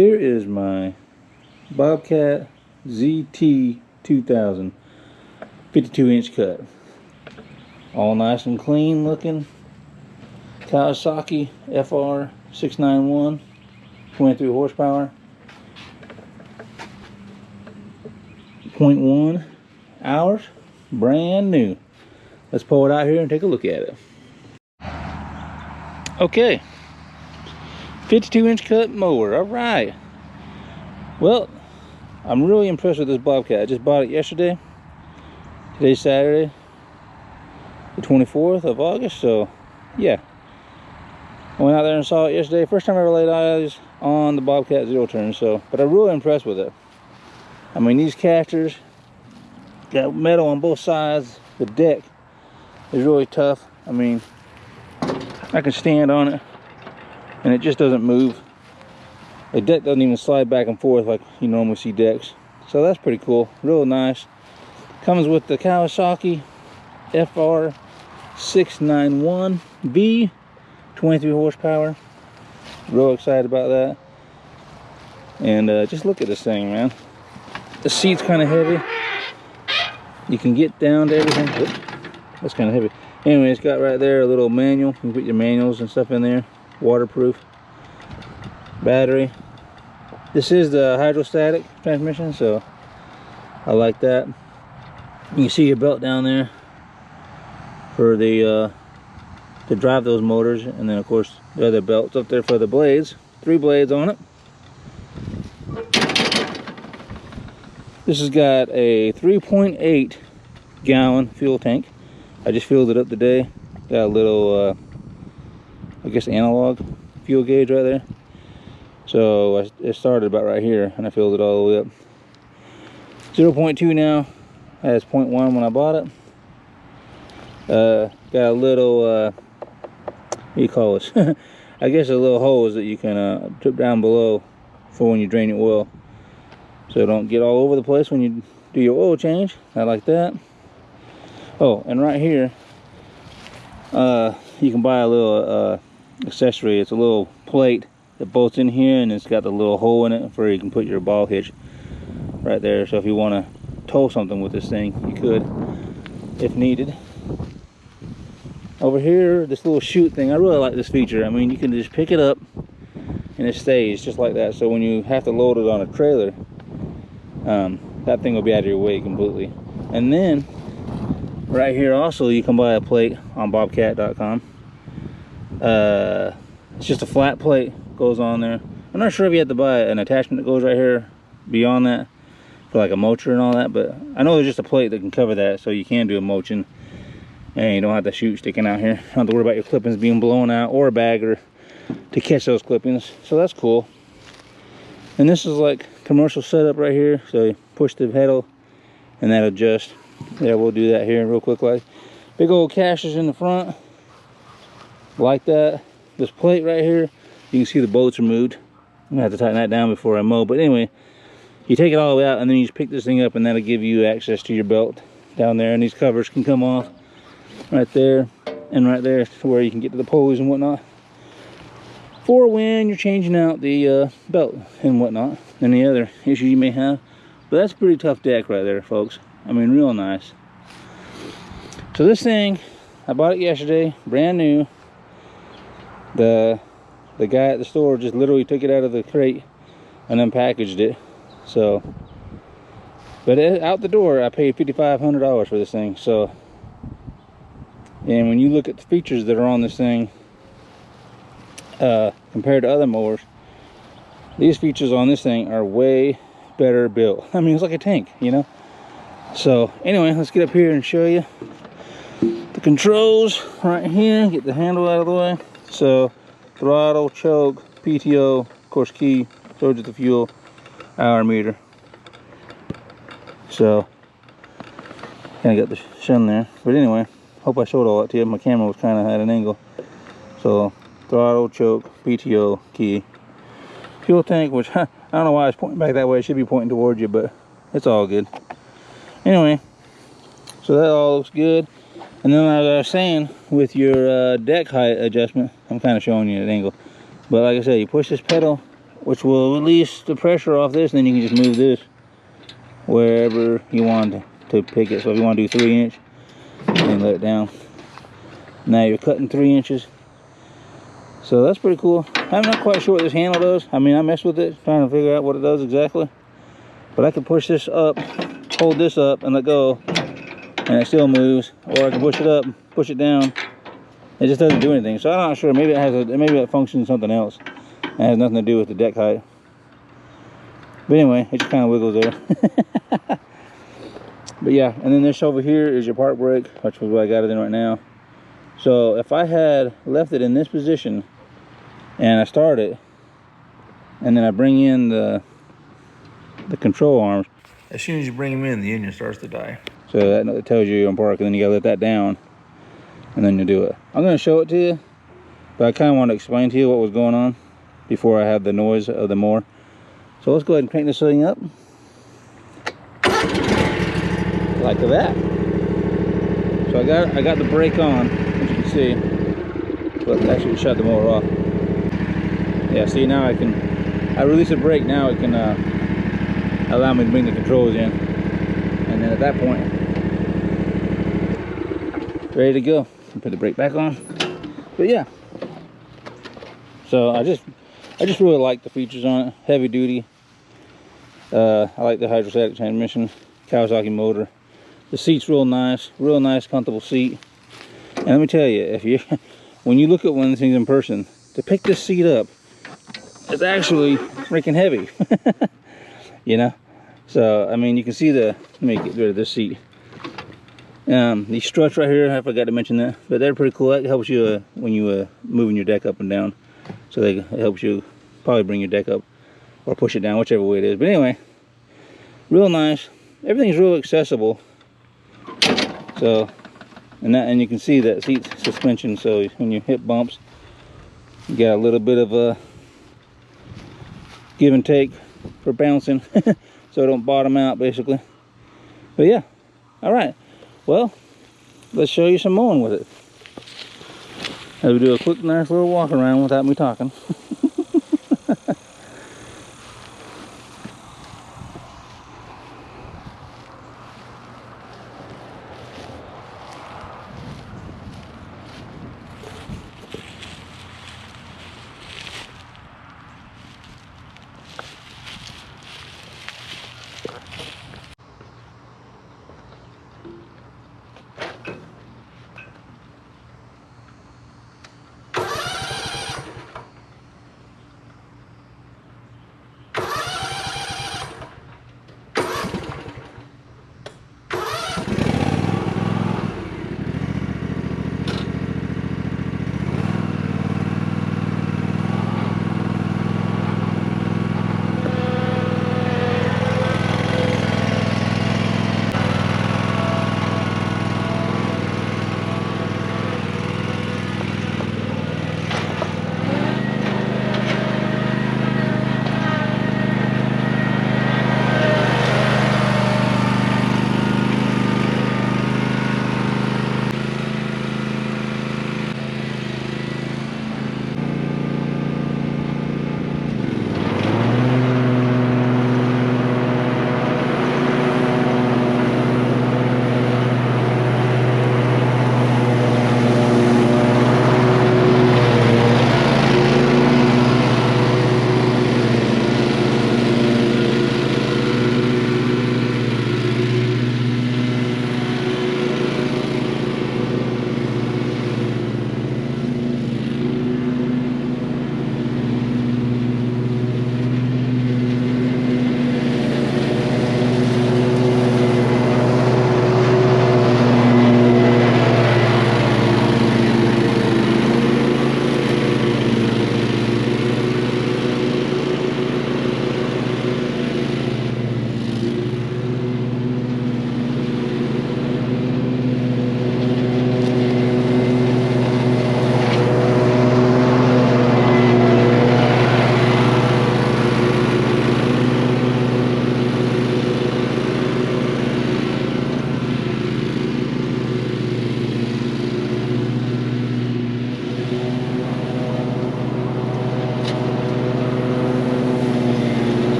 Here is my Bobcat ZT 2000 52-inch cut. All nice and clean looking. Kawasaki FR 691, 23 horsepower, 0.1 hours, brand new. Let's pull it out here and take a look at it. Okay, 52-inch cut mower. All right. Well, I'm really impressed with this Bobcat. I just bought it yesterday. Today's Saturday, the 24th of August. So, yeah. I went out there and saw it yesterday. First time I ever laid eyes on the Bobcat zero turn. So, but I'm really impressed with it. I mean, these casters got metal on both sides. The deck is really tough. I mean, I can stand on it and it just doesn't move. The deck doesn't even slide back and forth like you normally see decks. So that's pretty cool. Real nice. Comes with the Kawasaki FR 691V, 23 horsepower. Real excited about that. And just look at this thing, man. The seat's kind of heavy. You can get down to everything. Oops, that's kind of heavy. Anyway, it's got right there a little manual. You can put your manuals and stuff in there. Waterproof. Battery. This is the hydrostatic transmission, so I like that. You can see your belt down there for the to drive those motors, and then of course the other belts up there for the blades. 3 blades on it. This has got a 3.8 gallon fuel tank. I just filled it up today. Got a little I guess analog fuel gauge right there. So it started about right here and I filled it all the way up. 0.2 now. Has 0.1 when I bought it. Got a little what do you call this? I guess a little hose that you can trip down below for when you drain your oil, so don't get all over the place when you do your oil change. I like that. Oh, and right here you can buy a little accessory. It's a little plate that bolts in here, and it's got the little hole in it where you can put your ball hitch right there. So if you want to tow something with this thing, you could if needed. Over here, this little chute thing, I really like this feature. I mean, you can just pick it up and it stays just like that. So when you have to load it on a trailer, that thing will be out of your way completely. And then right here also, you can buy a plate on bobcat.com. It's just a flat plate, goes on there. I'm not sure if you have to buy an attachment that goes right here beyond that for like a mulcher and all that, but I know there's just a plate that can cover that, so you can do a mulching and you don't have the chute sticking out here. You don't have to worry about your clippings being blown out, or a bagger to catch those clippings. So that's cool. And this is like commercial setup right here. So you push the pedal and that adjusts. Yeah, we'll do that here real quick. Like big old casters in the front like that. This plate right here, you can see the bolts removed. I'm gonna have to tighten that down before I mow, but anyway, you take it all the way out and then you just pick this thing up, and that'll give you access to your belt down there. And these covers can come off right there and right there to where you can get to the pulleys and whatnot for when you're changing out the belt and whatnot, and the other issue you may have. But that's a pretty tough deck right there, folks. I mean, real nice. So this thing, I bought it yesterday, brand new. The guy at the store just literally took it out of the crate and unpackaged it. So, but out the door, I paid $5,500 for this thing. So, and when you look at the features that are on this thing compared to other mowers, these features on this thing are way better built. I mean, it's like a tank, you know. So anyway, let's get up here and show you the controls right here. Get the handle out of the way. So throttle, choke, PTO, of course key, shows you the fuel, hour meter. So kind of got the shun there, but anyway, hope I showed all that to you. My camera was kind of at an angle. So throttle, choke, PTO, key, fuel tank, which I don't know why it's pointing back that way. It should be pointing towards you, but it's all good. Anyway, so that all looks good. And then as I was saying, with your deck height adjustment, I'm kind of showing you at an angle, but like I said, you push this pedal which will release the pressure off this, and then you can just move this wherever you want to pick it. So if you want to do 3 inch, then let it down. Now you're cutting 3 inches. So that's pretty cool. I'm not quite sure what this handle does. I mean, I messed with it, trying to figure out what it does exactly. But I can push this up, hold this up, and let go, and it still moves. Or I can push it up, push it down. It just doesn't do anything. So I'm not sure. Maybe it has maybe it functions something else. It has nothing to do with the deck height. But anyway, it just kind of wiggles there. But yeah, and then this over here is your park brake, which is what I got it in right now. So if I had left it in this position and I start it, and then I bring in the control arms, as soon as you bring them in, the engine starts to die. So that tells you you're on park, and then you gotta let that down, and then you do it. I'm gonna show it to you, but I kind of want to explain to you what was going on before I have the noise of the mower. So let's go ahead and crank this thing up. Like that. So I got the brake on, as you can see. But actually shut the motor off. Yeah, see, now I release the brake, now it can allow me to bring the controls in. And then at that point, ready to go. Put the brake back on. But yeah. So I just really like the features on it. Heavy duty. I like the hydrostatic transmission, Kawasaki motor. The seat's real nice, comfortable seat. And let me tell you, when you look at one of these things in person, to pick this seat up, it's actually freaking heavy. You know? So, I mean, you can see let me get rid of this seat. These struts right here, I forgot to mention that, but they're pretty cool. That helps you when you moving your deck up and down. So it helps you probably bring your deck up or push it down, whichever way it is. But anyway, real nice. Everything's real accessible. So, and you can see that seat suspension. So when you hit bumps, you got a little bit of a give and take for bouncing, so it don't bottom out basically. But yeah, all right. Well, let's show you some mowing with it. As we do a quick, nice little walk around without me talking.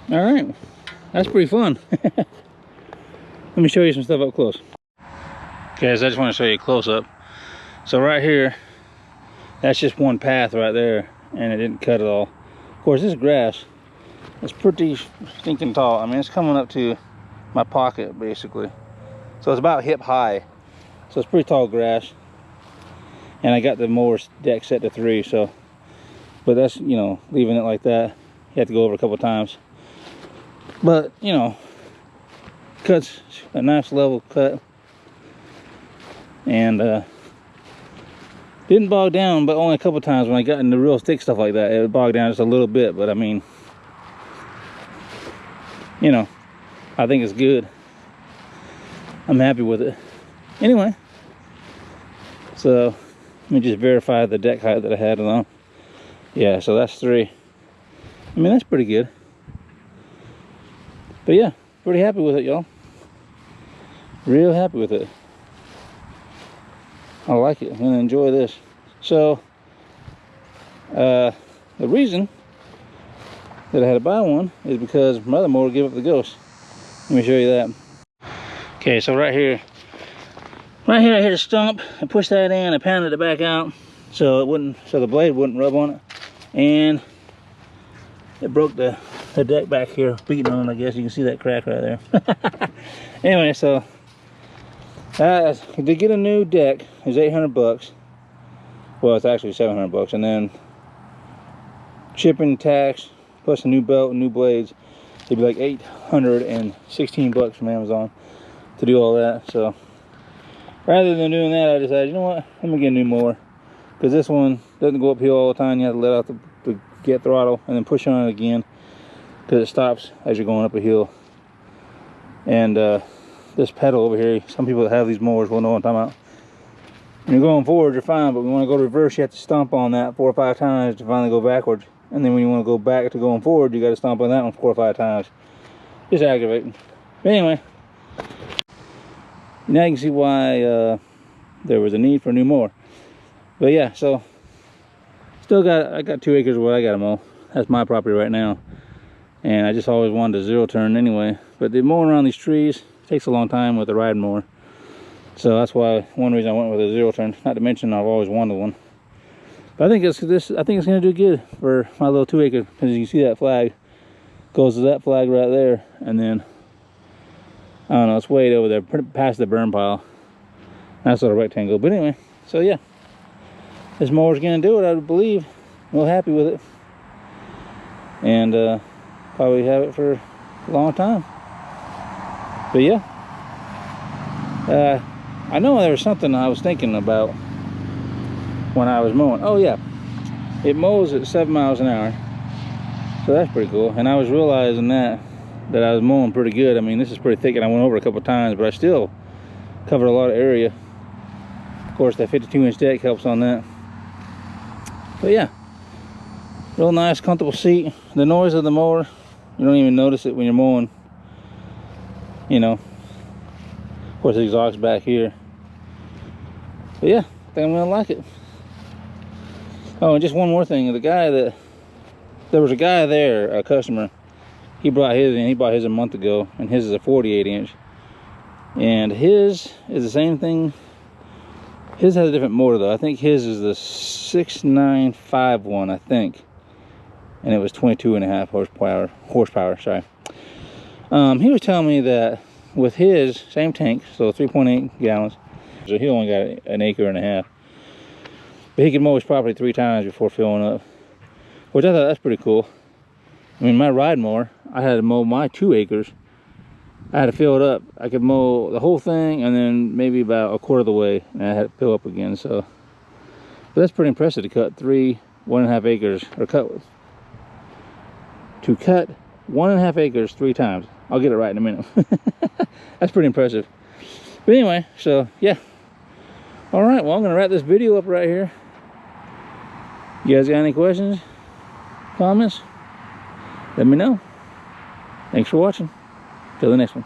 All right, that's pretty fun. Let me show you some stuff up close. Guys, I just want to show you a close up. So right here, that's just one path right there, and it didn't cut it all. Of course, this grass is pretty stinking tall. I mean, it's coming up to my pocket basically. So it's about hip high. So it's pretty tall grass. And I got the mower deck set to 3, so, but that's, you know, leaving it like that. You have to go over a couple times. But, you know, cuts a nice level cut. And didn't bog down, but only a couple times when I got into real thick stuff like that, it would bog down just a little bit. But I mean, you know, I think it's good. I'm happy with it. Anyway, so let me just verify the deck height that I had it on. Yeah, so that's 3. I mean, that's pretty good. But yeah, pretty happy with it, y'all. Real happy with it. I like it. I'm gonna enjoy this. So, the reason that I had to buy one is because my other mower gave up the ghost. Let me show you that. Okay, so right here I hit a stump. I pushed that in. I pounded it back out so it wouldn't, so the blade wouldn't rub on it, and it broke the deck back here, beating on it. I guess you can see that crack right there. Anyway, so to get a new deck is 800 bucks. Well, it's actually 700 bucks, and then shipping, tax, plus a new belt and new blades, it'd be like 816 bucks from Amazon to do all that. So rather than doing that, I decided, you know what, let me get a new mower, because this one doesn't go uphill all the time. You have to let out the get throttle and then push on it again, because it stops as you're going up a hill. And this pedal over here, some people that have these mowers will know what I'm talking about. When you're going forward, you're fine, but when you want to go reverse, you have to stomp on that 4 or 5 times to finally go backwards. And then when you want to go back to going forward, you got to stomp on that one 4 or 5 times. Just aggravating. But anyway, now you can see why there was a need for a new mower. But yeah, so I got 2 acres of what I got to mow. That's my property right now, and I just always wanted a 0 turn anyway. But the mowing around these trees takes a long time with a riding mower, so that's why one reason I went with a 0 turn. Not to mention I've always wanted one. But I think it's going to do good for my little 2 acre, because you can see that flag goes to that flag right there, and then I don't know, it's way over there, past the burn pile. That's sort of rectangle. But anyway, so yeah, this mower's gonna do it, I would believe. Real happy with it, and probably have it for a long time. But yeah, I know there was something I was thinking about when I was mowing. Oh yeah, it mows at 7 miles an hour, so that's pretty cool. And I was realizing that I was mowing pretty good. I mean, this is pretty thick, and I went over a couple times, but I still covered a lot of area. Of course, that 52-inch deck helps on that. But yeah, real nice, comfortable seat. The noise of the mower, you don't even notice it when you're mowing. You know, of course, the exhaust back here. But yeah, I think I'm gonna like it. Oh, and just one more thing. There was a guy there, a customer. He brought his in. He bought his a month ago, and his is a 48-inch. And his is the same thing. His has a different motor though. I think his is the 6951, I think. And it was 22.5 horsepower, sorry. He was telling me that with his same tank, so 3.8 gallons, so he only got 1.5 acres. But he could mow his property 3 times before filling up, which I thought that's pretty cool. I mean, my ride mower, I had to mow my 2 acres. I had to fill it up. I could mow the whole thing, and then maybe about a quarter of the way, and I had to fill up again. So, but that's pretty impressive to cut 1.5 acres, or cut 1.5 acres 3 times. I'll get it right in a minute. That's pretty impressive. But anyway, so yeah. All right, well, I'm gonna wrap this video up right here. You guys got any questions, comments? Let me know. Thanks for watching. Till the next one.